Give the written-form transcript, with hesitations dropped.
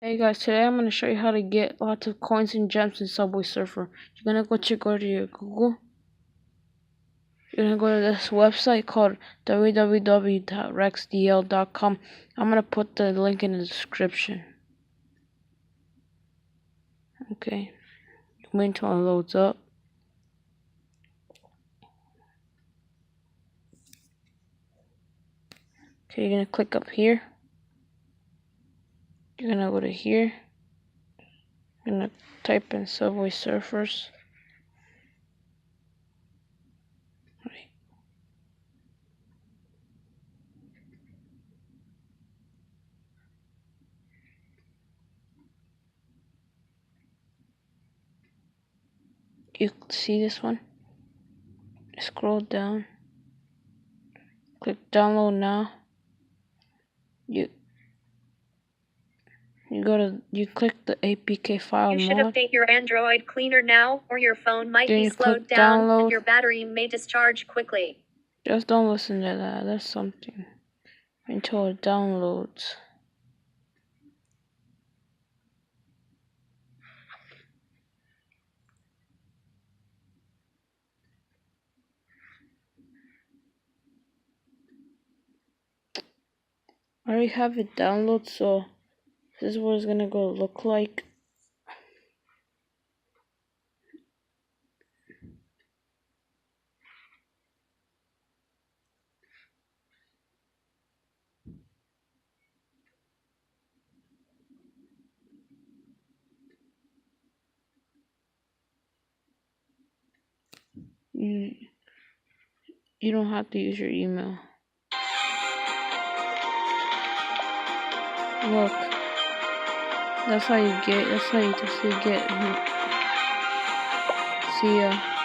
Hey guys, today I'm going to show you how to get lots of coins and gems in Subway Surfer. You're going to go to your Google. You're going to go to this website called www.rexdl.com. I'm going to put the link in the description. Okay, wait until it loads up. Okay, you're going to click up here. You're going to go to here. You're going to type in Subway Surfers. You see this one? Scroll down. Click download now. You click the APK file You should mod. update your Android cleaner now, or your phone might Then be you slowed click down download. and your battery may discharge quickly. Just don't listen to that. That's something. Until it downloads. I already have it downloaded, so this is what it's gonna go look like. You don't have to use your email. Look, that's how you get. See ya.